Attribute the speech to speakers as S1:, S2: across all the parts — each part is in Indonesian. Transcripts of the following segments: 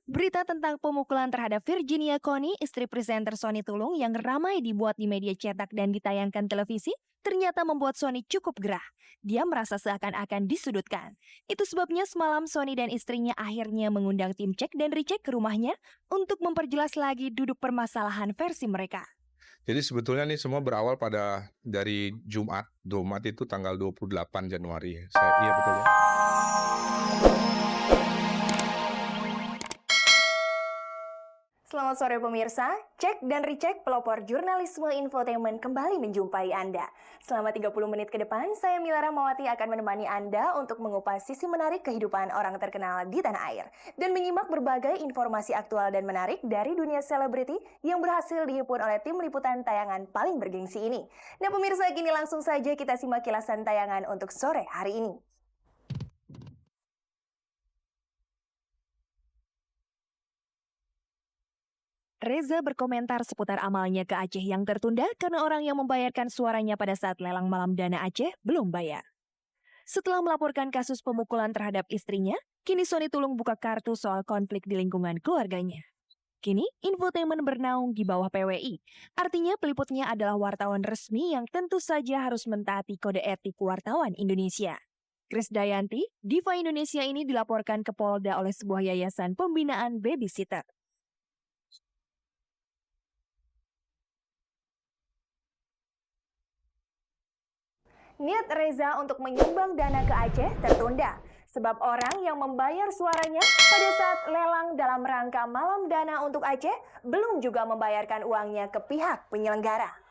S1: Berita tentang pemukulan terhadap Virginia Coney, istri presenter Sony Tulung yang ramai dibuat di media cetak dan ditayangkan televisi, ternyata membuat Sony cukup gerah. Dia merasa seakan-akan disudutkan. Itu sebabnya semalam Sony dan istrinya akhirnya mengundang tim cek dan recheck ke rumahnya untuk memperjelas lagi duduk permasalahan versi mereka.
S2: Jadi sebetulnya nih semua berawal pada dari Jumat. Jumat itu tanggal 28 Januari. Iya betul ya.
S1: Selamat sore pemirsa, cek dan recheck pelopor jurnalisme infotainment kembali menjumpai Anda. Selama 30 menit ke depan, saya Mila Ramawati akan menemani Anda untuk mengupas sisi menarik kehidupan orang terkenal di tanah air dan menyimak berbagai informasi aktual dan menarik dari dunia selebriti yang berhasil dihimpun oleh tim liputan tayangan paling bergengsi ini. Nah pemirsa, kini langsung saja kita simak kilasan tayangan untuk sore hari ini. Reza berkomentar seputar amalnya ke Aceh yang tertunda karena orang yang membayarkan suaranya pada saat lelang malam dana Aceh belum bayar. Setelah melaporkan kasus pemukulan terhadap istrinya, kini Sony Tulung buka kartu soal konflik di lingkungan keluarganya. Kini, infotainment bernaung di bawah PWI. Artinya peliputnya adalah wartawan resmi yang tentu saja harus mentaati kode etik wartawan Indonesia. Krisdayanti, diva Indonesia ini dilaporkan ke Polda oleh sebuah yayasan pembinaan babysitter. Niat Reza untuk menyumbang dana ke Aceh tertunda, sebab orang yang membayar suaranya pada saat lelang dalam rangka malam dana untuk Aceh belum juga membayarkan uangnya ke pihak penyelenggara.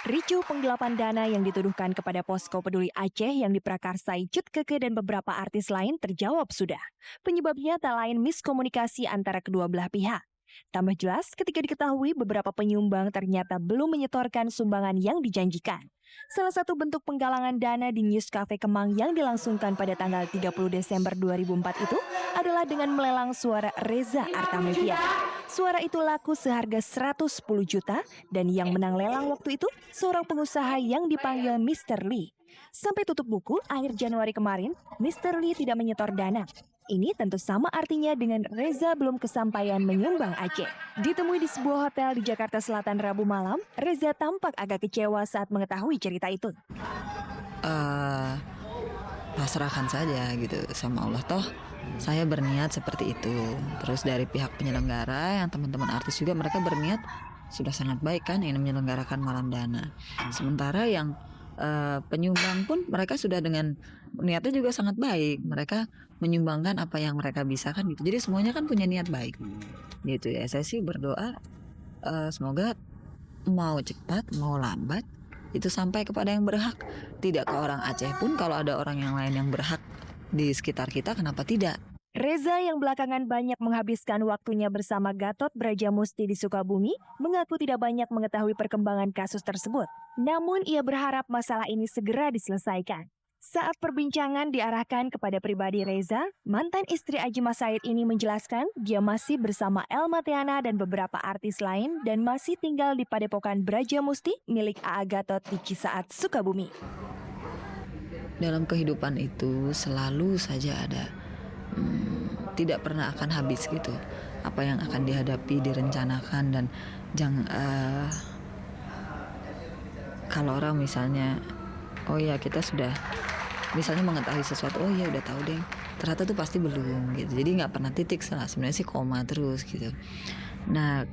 S1: Ricu penggelapan dana yang dituduhkan kepada Posko Peduli Aceh yang diprakarsai Cut Keke dan beberapa artis lain terjawab sudah. Penyebabnya tak lain miskomunikasi antara kedua belah pihak. Tambah jelas ketika diketahui beberapa penyumbang ternyata belum menyetorkan sumbangan yang dijanjikan. Salah satu bentuk penggalangan dana di News Cafe Kemang yang dilangsungkan pada tanggal 30 Desember 2004 itu adalah dengan melelang suara Reza Artamevia. Suara itu laku seharga 110 juta dan yang menang lelang waktu itu seorang pengusaha yang dipanggil Mr. Lee. Sampai tutup buku akhir Januari kemarin, Mr. Lee tidak menyetor dana. Ini tentu sama artinya dengan Reza belum kesampaian menyumbang Aceh. Ditemui di sebuah hotel di Jakarta Selatan Rabu malam, Reza tampak agak kecewa saat mengetahui cerita itu.
S3: Pasrahkan saja gitu sama Allah, toh saya berniat seperti itu. Terus dari pihak penyelenggara yang teman-teman artis juga mereka berniat sudah sangat baik kan ingin menyelenggarakan malam dana. Sementara yang penyumbang pun mereka sudah dengan niatnya juga sangat baik. Mereka menyumbangkan apa yang mereka bisa kan gitu. Jadi semuanya kan punya niat baik gitu ya. Saya sih berdoa semoga mau cepat mau lambat itu sampai kepada yang berhak. Tidak ke orang Aceh pun, kalau ada orang yang lain yang berhak di sekitar kita, kenapa tidak?
S1: Reza yang belakangan banyak menghabiskan waktunya bersama Gatot Brajamusti di Sukabumi mengaku tidak banyak mengetahui perkembangan kasus tersebut. Namun ia berharap masalah ini segera diselesaikan. Saat perbincangan diarahkan kepada pribadi Reza, mantan istri Ajima Said ini menjelaskan dia masih bersama Elma Teana dan beberapa artis lain dan masih tinggal di Padepokan Brajamusti milik A.A. Gatot di Cisaat, Sukabumi.
S3: Dalam kehidupan itu selalu saja ada tidak pernah akan habis gitu apa yang akan dihadapi, direncanakan. Dan jangan kalau orang misalnya oh ya kita sudah misalnya mengetahui sesuatu, oh ya udah tahu deh, ternyata tuh pasti belum gitu. Jadi nggak pernah titik salah, sebenarnya sih koma terus gitu. Nah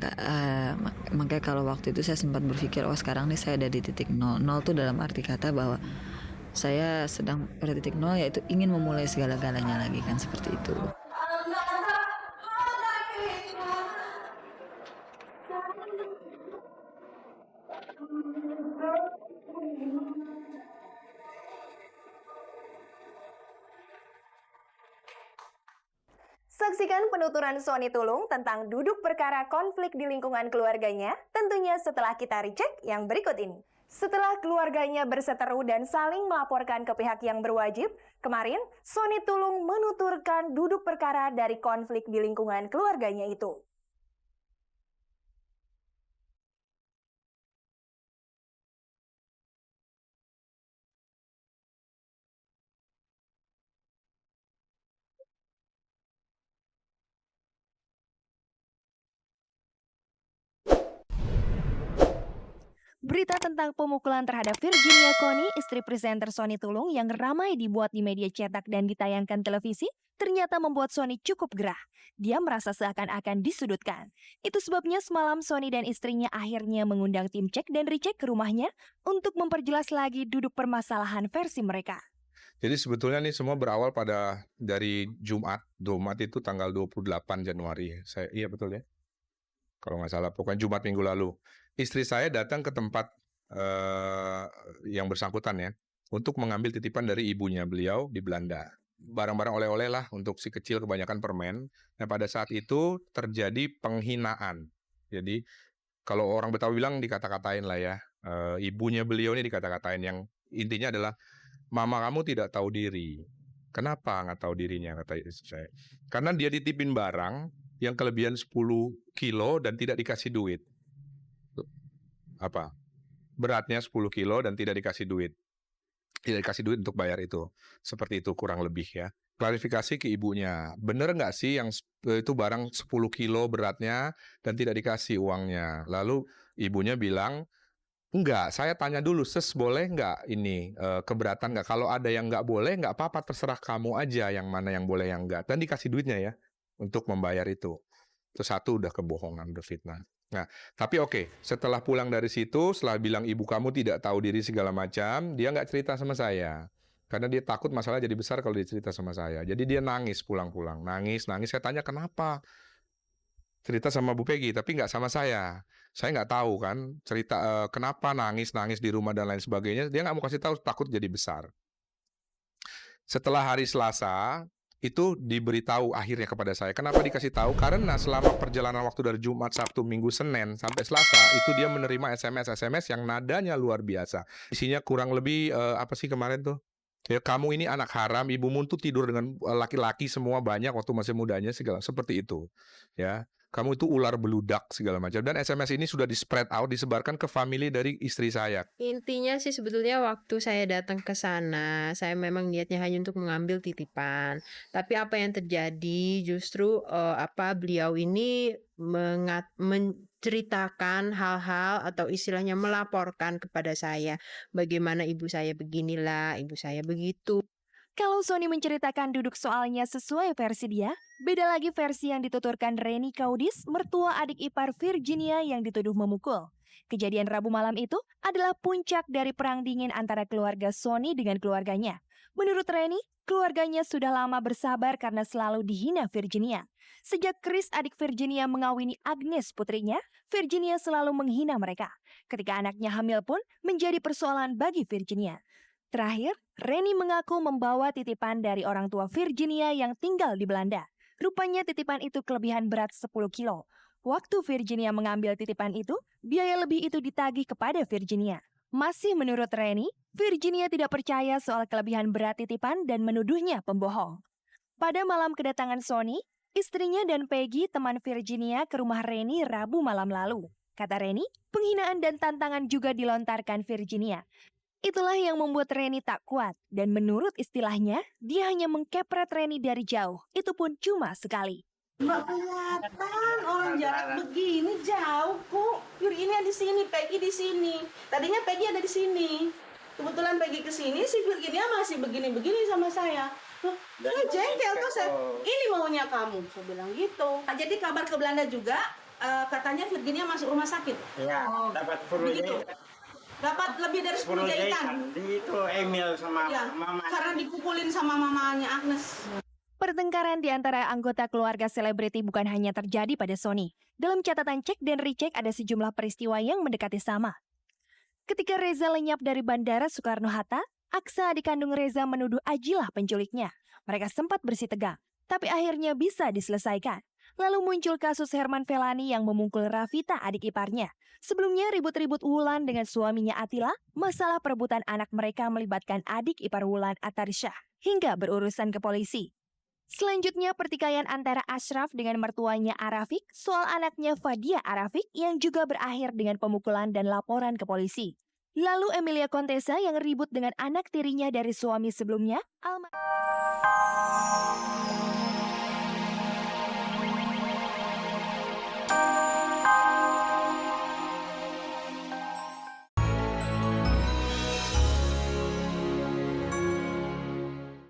S3: makanya kalau waktu itu saya sempat berpikir, oh sekarang nih saya ada di titik nol. Nol tuh dalam arti kata bahwa saya sedang pada titik nol, yaitu ingin memulai segala-galanya lagi kan, seperti itu.
S1: Saksikan penuturan Sony Tulung tentang duduk perkara konflik di lingkungan keluarganya, tentunya setelah kita recheck yang berikut ini. Setelah keluarganya berseteru dan saling melaporkan ke pihak yang berwajib, kemarin Sony Tulung menuturkan duduk perkara dari konflik di lingkungan keluarganya itu. Berita tentang pemukulan terhadap Virginia Connie, istri presenter Sony Tulung yang ramai dibuat di media cetak dan ditayangkan televisi, ternyata membuat Sony cukup gerah. Dia merasa seakan-akan disudutkan. Itu sebabnya semalam Sony dan istrinya akhirnya mengundang tim cek dan recheck ke rumahnya untuk memperjelas lagi duduk permasalahan versi mereka.
S2: Jadi sebetulnya nih semua berawal pada dari Jumat itu tanggal 28 Januari. Iya betul ya? Kalau nggak salah, pokoknya Jumat minggu lalu. Istri saya datang ke tempat yang bersangkutan ya, untuk mengambil titipan dari ibunya beliau di Belanda. Barang-barang oleh-oleh lah untuk si kecil, kebanyakan permen. Nah pada saat itu terjadi penghinaan. Jadi kalau orang Betawi bilang dikata-katain lah ya, ibunya beliau ini dikata-katain, yang intinya adalah mama kamu tidak tahu diri. Kenapa nggak tahu dirinya, kata istri saya. Karena dia ditipin barang yang kelebihan 10 kilo dan tidak dikasih duit. Beratnya 10 kilo dan tidak dikasih duit. Tidak dikasih duit untuk bayar itu. Seperti itu kurang lebih ya. Klarifikasi ke ibunya. Bener nggak sih yang itu barang 10 kilo beratnya dan tidak dikasih uangnya? Lalu ibunya bilang, enggak, saya tanya dulu, boleh nggak ini keberatan nggak? Kalau ada yang nggak boleh, nggak apa-apa, terserah kamu aja yang mana yang boleh yang nggak. Dan dikasih duitnya ya untuk membayar itu. Itu satu udah kebohongan, udah fitnah. Nah, tapi oke, setelah pulang dari situ, setelah bilang ibu kamu tidak tahu diri segala macam, dia nggak cerita sama saya. Karena dia takut masalah jadi besar kalau dia cerita sama saya. Jadi dia nangis pulang-pulang, nangis. Saya tanya kenapa? Cerita sama Bu Peggy, tapi nggak sama saya. Saya nggak tahu kan, cerita kenapa nangis di rumah dan lain sebagainya. Dia nggak mau kasih tahu, takut jadi besar. Setelah hari Selasa, itu diberitahu akhirnya kepada saya. Kenapa dikasih tahu? Karena selama perjalanan waktu dari Jumat, Sabtu, Minggu, Senin sampai Selasa, itu dia menerima SMS yang nadanya luar biasa. Isinya kurang lebih apa sih kemarin tuh? Ya kamu ini anak haram, ibumu tuh tidur dengan laki-laki semua banyak waktu masih mudanya, segala seperti itu. Ya. Kamu itu ular beludak segala macam. Dan SMS ini sudah di-spread out, disebarkan ke family dari istri saya.
S4: Intinya sih sebetulnya waktu saya datang ke sana, saya memang niatnya hanya untuk mengambil titipan. Tapi apa yang terjadi justru beliau ini menceritakan hal-hal atau istilahnya melaporkan kepada saya bagaimana ibu saya beginilah, ibu saya begitu.
S1: Kalau Sony menceritakan duduk soalnya sesuai versi dia, beda lagi versi yang dituturkan Reni Kaudis, mertua adik ipar Virginia yang dituduh memukul. Kejadian Rabu malam itu adalah puncak dari perang dingin antara keluarga Sony dengan keluarganya. Menurut Reni, keluarganya sudah lama bersabar karena selalu dihina Virginia. Sejak Chris adik Virginia mengawini Agnes putrinya, Virginia selalu menghina mereka. Ketika anaknya hamil pun menjadi persoalan bagi Virginia. Terakhir, Reni mengaku membawa titipan dari orang tua Virginia yang tinggal di Belanda. Rupanya titipan itu kelebihan berat 10 kilo. Waktu Virginia mengambil titipan itu, biaya lebih itu ditagih kepada Virginia. Masih menurut Reni, Virginia tidak percaya soal kelebihan berat titipan dan menuduhnya pembohong. Pada malam kedatangan Sony, istrinya dan Peggy teman Virginia ke rumah Reni Rabu malam lalu. Kata Reni, penghinaan dan tantangan juga dilontarkan Virginia. Itulah yang membuat Reni tak kuat, dan menurut istilahnya, dia hanya mengkepret Reni dari jauh, itu pun cuma sekali.
S5: Mbak kelihatan orang jarak begini jauh kok. Yuri ini di sini, Peggy di sini. Tadinya Peggy ada di sini. Kebetulan Peggy ke sini, si Virginia masih begini-begini sama saya. Loh, saya jengkel tuh saya. Ini maunya kamu, saya bilang gitu. Nah, jadi kabar ke Belanda juga, katanya Virginia masuk rumah sakit.
S6: Iya, dapat
S5: Begitu. Dapat lebih dari 10 jahitan.
S6: Itu Emil sama
S5: Ya,
S6: mama.
S5: karena dipukulin sama mamanya Agnes.
S1: Pertengkaran di antara anggota keluarga selebriti bukan hanya terjadi pada Sony. Dalam catatan cek dan recheck ada sejumlah peristiwa yang mendekati sama. Ketika Reza lenyap dari Bandara Soekarno-Hatta, Aksa adik kandung Reza menuduh Ajilah penculiknya. Mereka sempat bersih tegang, tapi akhirnya bisa diselesaikan. Lalu muncul kasus Herman Felani yang memukul Rafita, adik iparnya. Sebelumnya ribut-ribut Wulan dengan suaminya Atila, masalah perebutan anak mereka melibatkan adik ipar Wulan, Atarsyah, hingga berurusan ke polisi. Selanjutnya pertikaian antara Ashraf dengan mertuanya Arafik soal anaknya Fadia Arafik yang juga berakhir dengan pemukulan dan laporan ke polisi. Lalu Emilia Contessa yang ribut dengan anak tirinya dari suami sebelumnya, Alma.